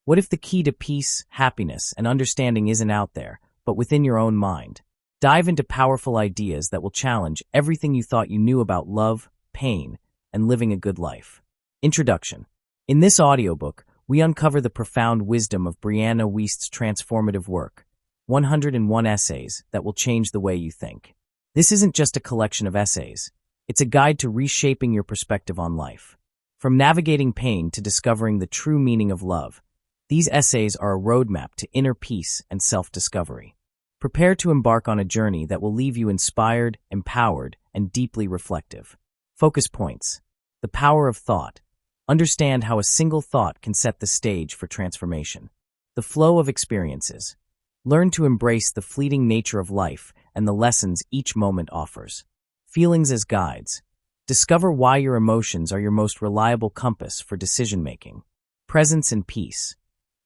What if the key to peace, happiness, and understanding isn't out there, but within your own mind? Dive into powerful ideas that will challenge everything you thought you knew about love, pain, and living a good life. Introduction. In this audiobook, we uncover the profound wisdom of Brianna Wiest's transformative work, 101 Essays That Will Change the Way You Think. This isn't just a collection of essays. It's a guide to reshaping your perspective on life. From navigating pain to discovering the true meaning of love, these essays are a roadmap to inner peace and self-discovery. Prepare to embark on a journey that will leave you inspired, empowered, and deeply reflective. Focus points. The power of thought. Understand how a single thought can set the stage for transformation. The flow of experiences. Learn to embrace the fleeting nature of life and the lessons each moment offers. Feelings as guides. Discover why your emotions are your most reliable compass for decision-making. Presence and peace.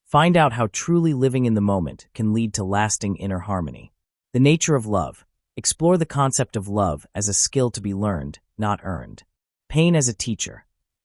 Find out how truly living in the moment can lead to lasting inner harmony. The nature of love. Explore the concept of love as a skill to be learned, not earned. Pain as a teacher.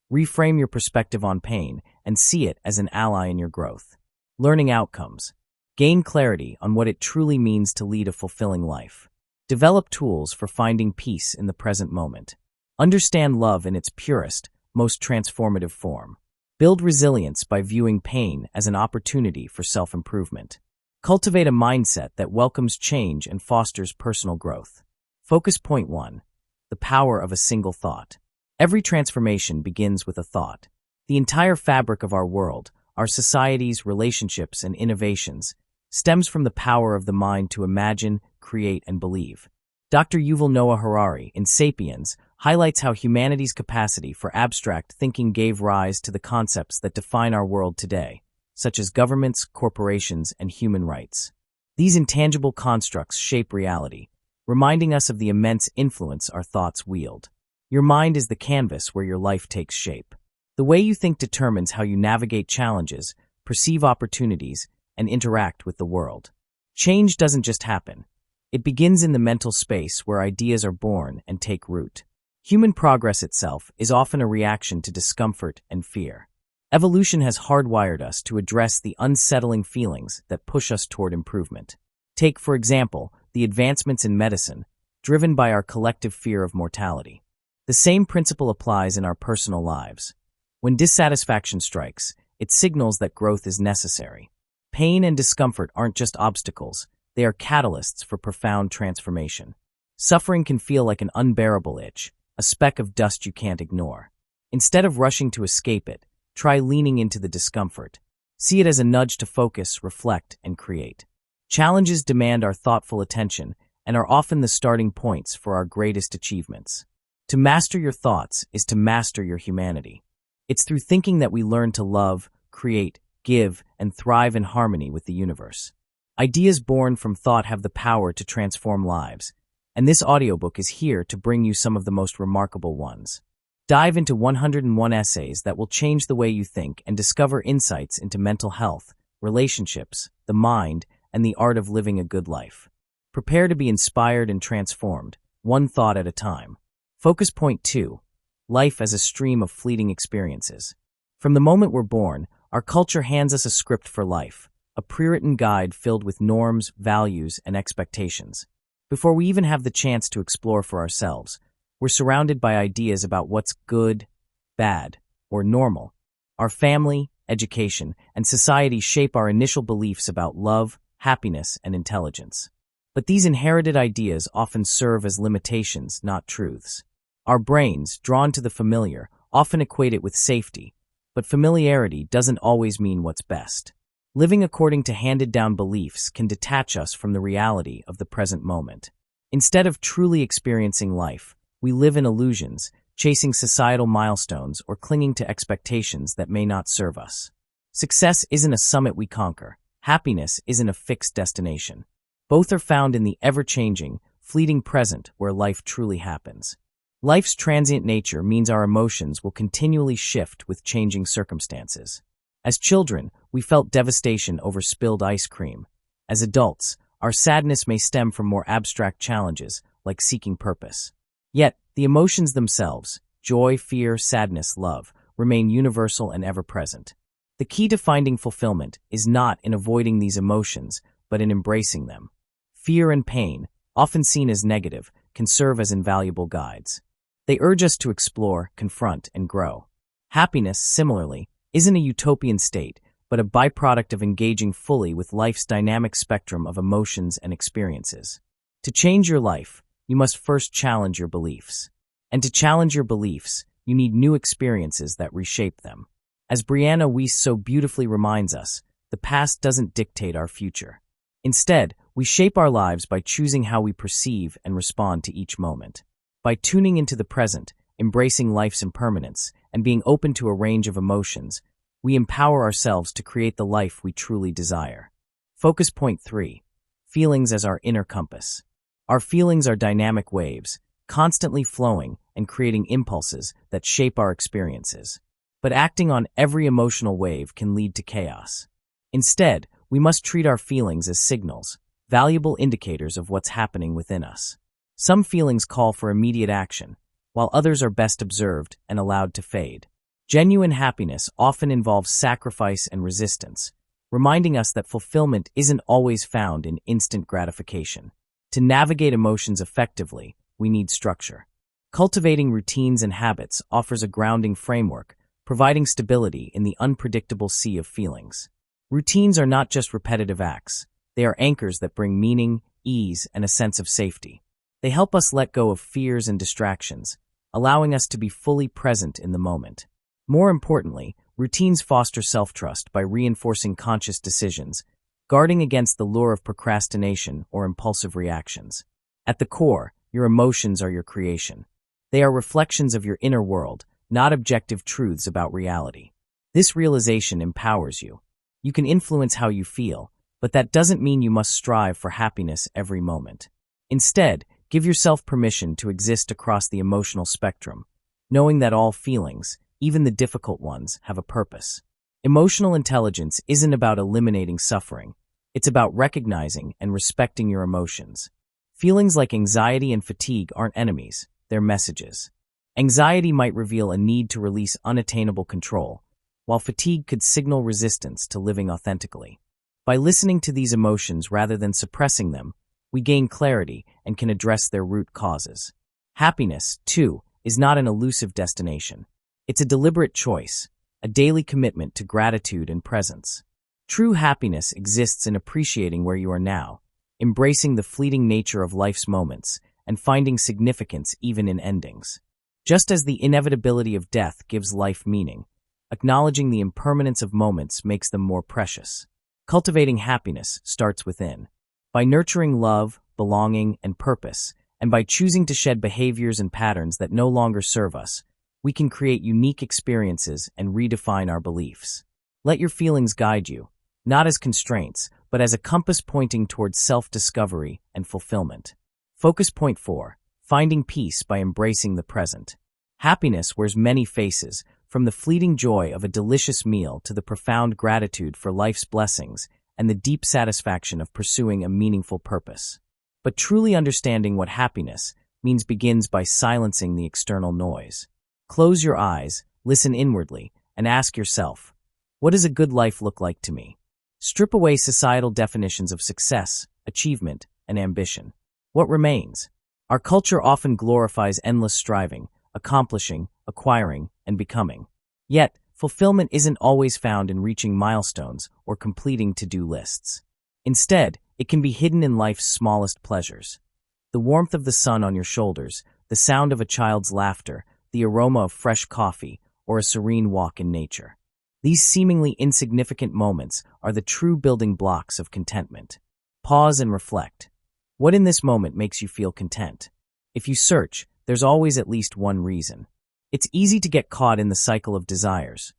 Reframe your perspective on pain and see it as an ally in your growth. Learning outcomes. Gain clarity on what it truly means to lead a fulfilling life. Develop tools for finding peace in the present moment. Understand love in its purest, most transformative form. Build resilience by viewing pain as an opportunity for self-improvement. Cultivate a mindset that welcomes change and fosters personal growth. Focus point 1. The power of a single thought. Every transformation begins with a thought. The entire fabric of our world, our societies, relationships, and innovations, stems from the power of the mind to imagine, create, and believe. Dr. Yuval Noah Harari, in *Sapiens*, highlights how humanity's capacity for abstract thinking gave rise to the concepts that define our world today, such as governments, corporations, and human rights. These intangible constructs shape reality, reminding us of the immense influence our thoughts wield. Your mind is the canvas where your life takes shape. The way you think determines how you navigate challenges, perceive opportunities, and interact with the world. Change doesn't just happen. It begins in the mental space where ideas are born and take root. Human progress itself is often a reaction to discomfort and fear. Evolution has hardwired us to address the unsettling feelings that push us toward improvement. Take, for example, the advancements in medicine, driven by our collective fear of mortality. The same principle applies in our personal lives. When dissatisfaction strikes, it signals that growth is necessary. Pain and discomfort aren't just obstacles, they are catalysts for profound transformation. Suffering can feel like an unbearable itch, a speck of dust you can't ignore. Instead of rushing to escape it, try leaning into the discomfort. See it as a nudge to focus, reflect, and create. Challenges demand our thoughtful attention and are often the starting points for our greatest achievements. To master your thoughts is to master your humanity. It's through thinking that we learn to love, create, give, and thrive in harmony with the universe. Ideas born from thought have the power to transform lives, and this audiobook is here to bring you some of the most remarkable ones. Dive into 101 essays that will change the way you think and discover insights into mental health, relationships, the mind, and the art of living a good life. Prepare to be inspired and transformed, one thought at a time. Focus point 2. Life as a stream of fleeting experiences. From the moment we're born, our culture hands us a script for life, a pre-written guide filled with norms, values, and expectations. Before we even have the chance to explore for ourselves, we're surrounded by ideas about what's good, bad, or normal. Our family, education, and society shape our initial beliefs about love, happiness, and intelligence. But these inherited ideas often serve as limitations, not truths. Our brains, drawn to the familiar, often equate it with safety, but familiarity doesn't always mean what's best. Living according to handed-down beliefs can detach us from the reality of the present moment. Instead of truly experiencing life, we live in illusions, chasing societal milestones or clinging to expectations that may not serve us. Success isn't a summit we conquer. Happiness isn't a fixed destination. Both are found in the ever-changing, fleeting present where life truly happens. Life's transient nature means our emotions will continually shift with changing circumstances. As children, we felt devastation over spilled ice cream. As adults, our sadness may stem from more abstract challenges, like seeking purpose. Yet, the emotions themselves, joy, fear, sadness, love, remain universal and ever-present. The The key to finding fulfillment is not in avoiding these emotions, but in embracing them. Fear and pain, often seen as negative, can serve as invaluable guides. They urge us to explore, confront, and grow. Happiness, similarly, isn't a utopian state, but a byproduct of engaging fully with life's dynamic spectrum of emotions and experiences. To change your life, you must first challenge your beliefs. And to challenge your beliefs, you need new experiences that reshape them. As Brianna Wiest so beautifully reminds us, the past doesn't dictate our future. Instead, we shape our lives by choosing how we perceive and respond to each moment. By tuning into the present, embracing life's impermanence, and being open to a range of emotions, we empower ourselves to create the life we truly desire. Focus point 3. Feelings as our inner compass. Our feelings are dynamic waves, constantly flowing and creating impulses that shape our experiences. But acting on every emotional wave can lead to chaos. Instead, we must treat our feelings as signals, valuable indicators of what's happening within us. Some feelings call for immediate action, while others are best observed and allowed to fade. Genuine happiness often involves sacrifice and resistance, reminding us that fulfillment isn't always found in instant gratification. To navigate emotions effectively, we need structure. Cultivating routines and habits offers a grounding framework, providing stability in the unpredictable sea of feelings. Routines are not just repetitive acts. They are anchors that bring meaning, ease, and a sense of safety. They help us let go of fears and distractions, allowing us to be fully present in the moment. More importantly, routines foster self-trust by reinforcing conscious decisions, guarding against the lure of procrastination or impulsive reactions. At the core, your emotions are your creation. They are reflections of your inner world, not objective truths about reality. This realization empowers you. You can influence how you feel, but that doesn't mean you must strive for happiness every moment. Instead, give yourself permission to exist across the emotional spectrum, knowing that all feelings, even the difficult ones, have a purpose. Emotional intelligence isn't about eliminating suffering. It's about recognizing and respecting your emotions. Feelings like anxiety and fatigue aren't enemies, they're messages. Anxiety might reveal a need to release unattainable control, while fatigue could signal resistance to living authentically. By listening to these emotions rather than suppressing them, we gain clarity and can address their root causes. Happiness, too, is not an elusive destination. It's a deliberate choice, a daily commitment to gratitude and presence. True happiness exists in appreciating where you are now, embracing the fleeting nature of life's moments, and finding significance even in endings. Just as the inevitability of death gives life meaning, acknowledging the impermanence of moments makes them more precious. Cultivating happiness starts within. By nurturing love, belonging, and purpose, and by choosing to shed behaviors and patterns that no longer serve us, we can create unique experiences and redefine our beliefs. Let your feelings guide you, not as constraints, but as a compass pointing towards self-discovery and fulfillment. Focus point 4. Finding peace by embracing the present. Happiness wears many faces, from the fleeting joy of a delicious meal to the profound gratitude for life's blessings and the deep satisfaction of pursuing a meaningful purpose. But truly understanding what happiness means begins by silencing the external noise. Close your eyes, listen inwardly, and ask yourself, what does a good life look like to me? Strip away societal definitions of success, achievement, and ambition. What remains? Our culture often glorifies endless striving, accomplishing, acquiring, and becoming. Yet, fulfillment isn't always found in reaching milestones or completing to-do lists. Instead, it can be hidden in life's smallest pleasures. The warmth of the sun on your shoulders, the sound of a child's laughter, the aroma of fresh coffee, or a serene walk in nature. These seemingly insignificant moments are the true building blocks of contentment. Pause and reflect. What in this moment makes you feel content? If you search, there's always at least one reason. It's easy to get caught in the cycle of desires,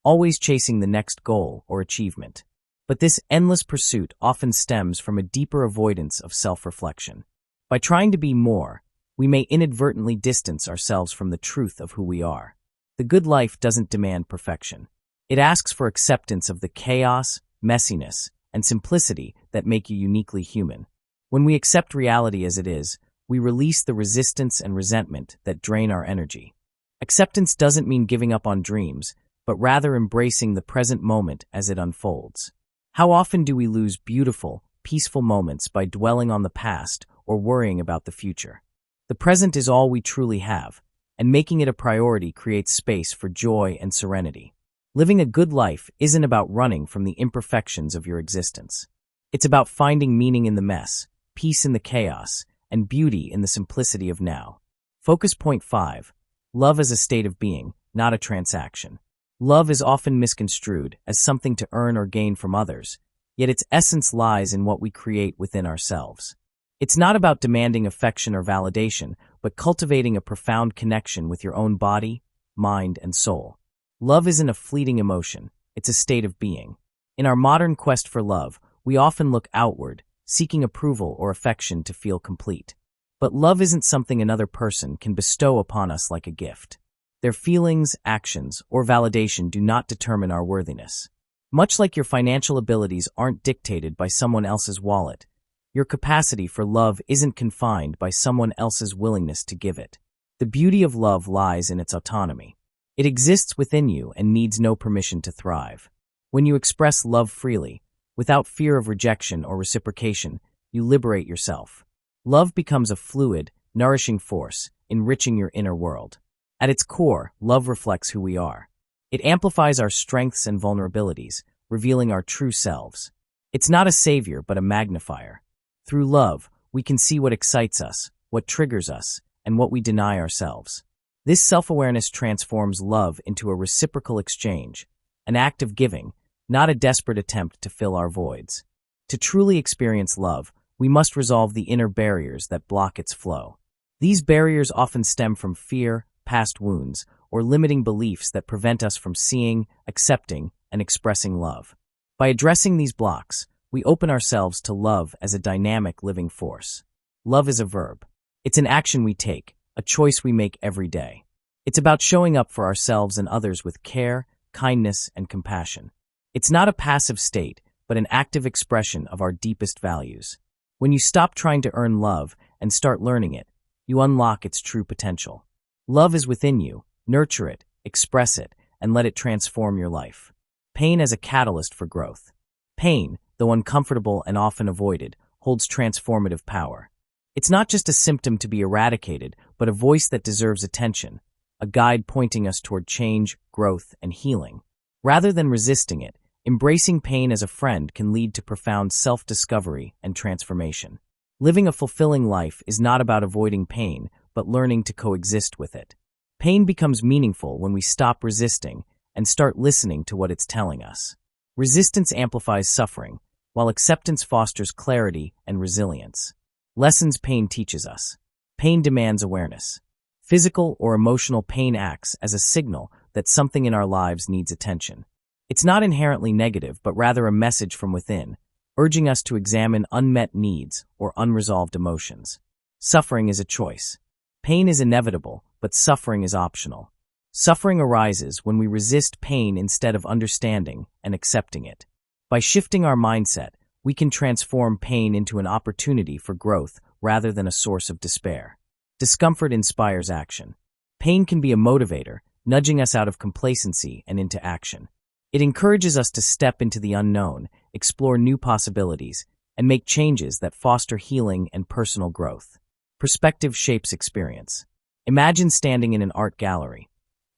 always chasing the next goal or achievement. But this endless pursuit often stems from a deeper avoidance of self-reflection. By trying to be more, we may inadvertently distance ourselves from the truth of who we are. The good life doesn't demand perfection. It asks for acceptance of the chaos, messiness, and simplicity that make you uniquely human. When we accept reality as it is, we release the resistance and resentment that drain our energy. Acceptance doesn't mean giving up on dreams, but rather embracing the present moment as it unfolds. How often do we lose beautiful, peaceful moments by dwelling on the past or worrying about the future? The present is all we truly have, and making it a priority creates space for joy and serenity. Living a good life isn't about running from the imperfections of your existence. It's about finding meaning in the mess, peace in the chaos, and beauty in the simplicity of now. Focus point 5. Love as a state of being, not a transaction. Love is often misconstrued as something to earn or gain from others, yet its essence lies in what we create within ourselves. It's not about demanding affection or validation, but cultivating a profound connection with your own body, mind, and soul. Love isn't a fleeting emotion, it's a state of being. In our modern quest for love, we often look outward, seeking approval or affection to feel complete. But love isn't something another person can bestow upon us like a gift. Their feelings, actions, or validation do not determine our worthiness. Much like your financial abilities aren't dictated by someone else's wallet, your capacity for love isn't confined by someone else's willingness to give it. The beauty of love lies in its autonomy. It exists within you and needs no permission to thrive. When you express love freely, without fear of rejection or reciprocation, you liberate yourself. Love becomes a fluid, nourishing force, enriching your inner world. At its core, love reflects who we are. It amplifies our strengths and vulnerabilities, revealing our true selves. It's not a savior, but a magnifier. Through love, we can see what excites us, what triggers us, and what we deny ourselves. This self-awareness transforms love into a reciprocal exchange, an act of giving, not a desperate attempt to fill our voids. To truly experience love, we must resolve the inner barriers that block its flow. These barriers often stem from fear, past wounds, or limiting beliefs that prevent us from seeing, accepting, and expressing love. By addressing these blocks, we open ourselves to love as a dynamic living force. Love is a verb. It's an action we take, a choice we make every day. It's about showing up for ourselves and others with care, kindness, and compassion. It's not a passive state, but an active expression of our deepest values. When you stop trying to earn love and start learning it, you unlock its true potential. Love is within you. Nurture it, express it, and let it transform your life. Pain as a catalyst for growth. Pain, though uncomfortable and often avoided, holds transformative power. It's not just a symptom to be eradicated, but a voice that deserves attention, a guide pointing us toward change, growth, and healing. Rather than resisting it, embracing pain as a friend can lead to profound self-discovery and transformation. Living a fulfilling life is not about avoiding pain, but learning to coexist with it. Pain becomes meaningful when we stop resisting and start listening to what it's telling us. Resistance amplifies suffering, while acceptance fosters clarity and resilience. Lessons pain teaches us. Pain demands awareness. Physical or emotional pain acts as a signal that something in our lives needs attention. It's not inherently negative, but rather a message from within, urging us to examine unmet needs or unresolved emotions. Suffering is a choice. Pain is inevitable, but suffering is optional. Suffering arises when we resist pain instead of understanding and accepting it. By shifting our mindset, we can transform pain into an opportunity for growth rather than a source of despair. Discomfort inspires action. Pain can be a motivator, nudging us out of complacency and into action. It encourages us to step into the unknown, explore new possibilities, and make changes that foster healing and personal growth. Perspective shapes experience. Imagine standing in an art gallery.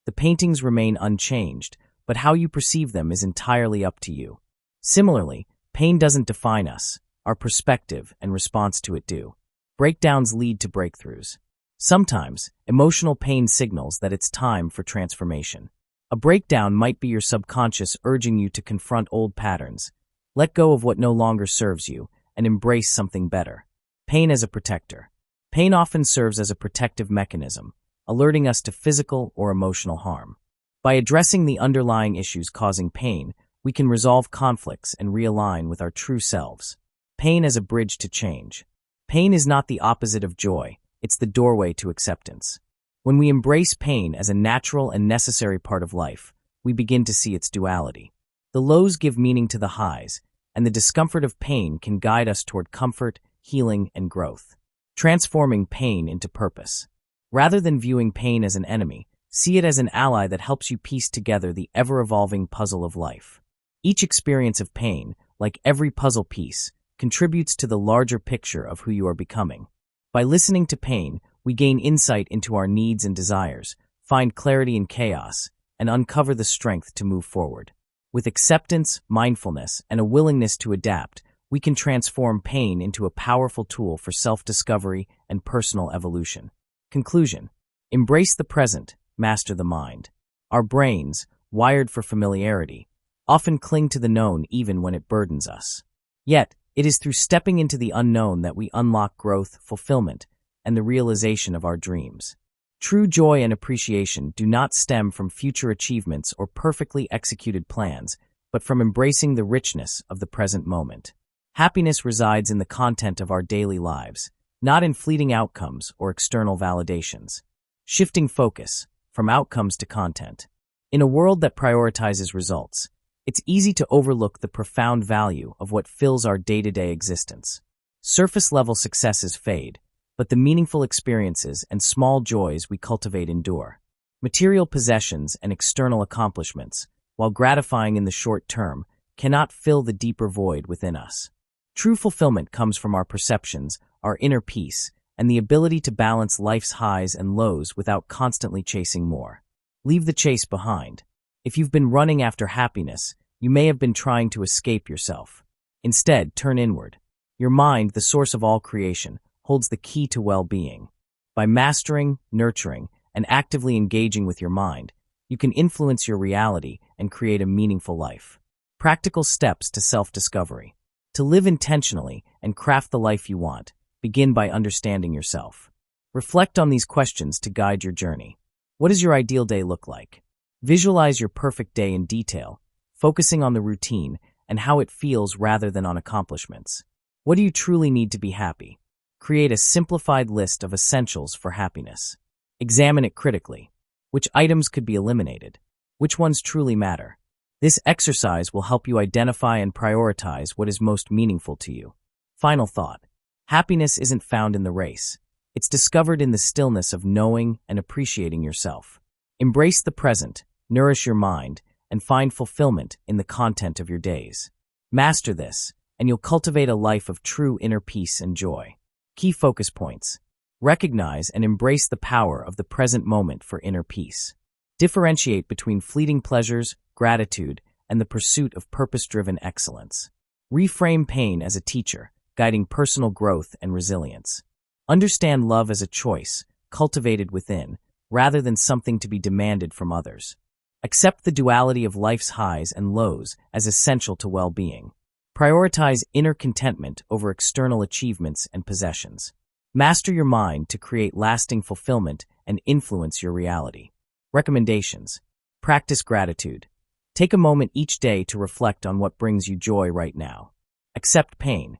The paintings remain unchanged, but how you perceive them is entirely up to you. Similarly, pain doesn't define us. Our perspective and response to it do. Breakdowns lead to breakthroughs. Sometimes, emotional pain signals that it's time for transformation. A breakdown might be your subconscious urging you to confront old patterns, let go of what no longer serves you, and embrace something better. Pain as a protector. Pain often serves as a protective mechanism, alerting us to physical or emotional harm. By addressing the underlying issues causing pain, we can resolve conflicts and realign with our true selves. Pain as a bridge to change. Pain is not the opposite of joy, it's the doorway to acceptance. When we embrace pain as a natural and necessary part of life, we begin to see its duality. The lows give meaning to the highs, and the discomfort of pain can guide us toward comfort, healing, and growth. Transforming pain into purpose. Rather than viewing pain as an enemy, See it as an ally that helps you piece together the ever-evolving puzzle of life. Each experience of pain, like every puzzle piece, contributes to the larger picture of who you are becoming. By listening to pain, we gain insight into our needs and desires, find clarity in chaos, and uncover the strength to move forward. With acceptance, mindfulness, and a willingness to adapt, we can transform pain into a powerful tool for self-discovery and personal evolution. Conclusion: embrace the present, master the mind. Our brains, wired for familiarity, often cling to the known even when it burdens us. Yet, it is through stepping into the unknown that we unlock growth, fulfillment, and the realization of our dreams. True joy and appreciation do not stem from future achievements or perfectly executed plans, but from embracing the richness of the present moment. Happiness resides in the content of our daily lives, not in fleeting outcomes or external validations. Shifting focus from outcomes to content. In a world that prioritizes results, it's easy to overlook the profound value of what fills our day-to-day existence. Surface-level successes fade, but the meaningful experiences and small joys we cultivate endure. Material possessions and external accomplishments, while gratifying in the short term, cannot fill the deeper void within us. True fulfillment comes from our perceptions, our inner peace, and the ability to balance life's highs and lows without constantly chasing more. Leave the chase behind. If you've been running after happiness, you may have been trying to escape yourself. Instead, turn inward. Your mind, the source of all creation, holds the key to well-being. By mastering, nurturing, and actively engaging with your mind, you can influence your reality and create a meaningful life. Practical steps to self-discovery. To live intentionally and craft the life you want, begin by understanding yourself. Reflect on these questions to guide your journey. What does your ideal day look like? Visualize your perfect day in detail, focusing on the routine and how it feels rather than on accomplishments. What do you truly need to be happy? Create a simplified list of essentials for happiness. Examine it critically. Which items could be eliminated? Which ones truly matter? This exercise will help you identify and prioritize what is most meaningful to you. Final thought. Happiness isn't found in the race. It's discovered in the stillness of knowing and appreciating yourself. Embrace the present, nourish your mind, and find fulfillment in the content of your days. Master this, and you'll cultivate a life of true inner peace and joy. Key focus points. Recognize and embrace the power of the present moment for inner peace. Differentiate between fleeting pleasures, gratitude, and the pursuit of purpose-driven excellence. Reframe pain as a teacher, guiding personal growth and resilience. Understand love as a choice, cultivated within, rather than something to be demanded from others. Accept the duality of life's highs and lows as essential to well-being. Prioritize inner contentment over external achievements and possessions. Master your mind to create lasting fulfillment and influence your reality. Recommendations. Practice gratitude. Take a moment each day to reflect on what brings you joy right now. Accept pain.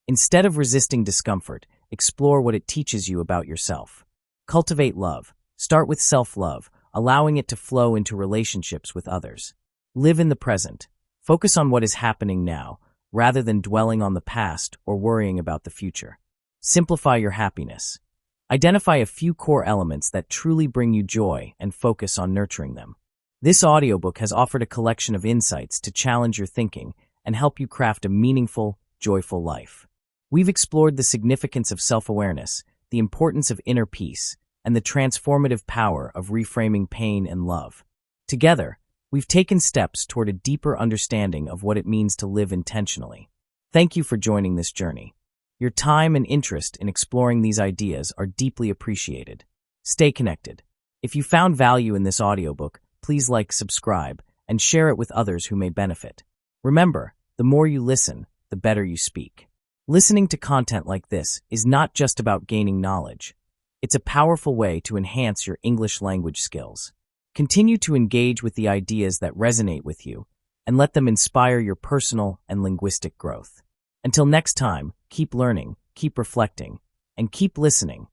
Instead of resisting discomfort, explore what it teaches you about yourself. Cultivate love. Start with self-love, allowing it to flow into relationships with others. Live in the present. Focus on what is happening now, rather than dwelling on the past or worrying about the future. Simplify your happiness. Identify a few core elements that truly bring you joy and focus on nurturing them. This audiobook has offered a collection of insights to challenge your thinking and help you craft a meaningful, joyful life. We've explored the significance of self-awareness, the importance of inner peace, and the transformative power of reframing pain and love. Together, we've taken steps toward a deeper understanding of what it means to live intentionally. Thank you for joining this journey. Your time and interest in exploring these ideas are deeply appreciated. Stay connected. If you found value in this audiobook, please like, subscribe, and share it with others who may benefit. Remember, the more you listen, the better you speak. Listening to content like this is not just about gaining knowledge. It's a powerful way to enhance your English language skills. Continue to engage with the ideas that resonate with you, and let them inspire your personal and linguistic growth. Until next time, keep learning, keep reflecting, and keep listening.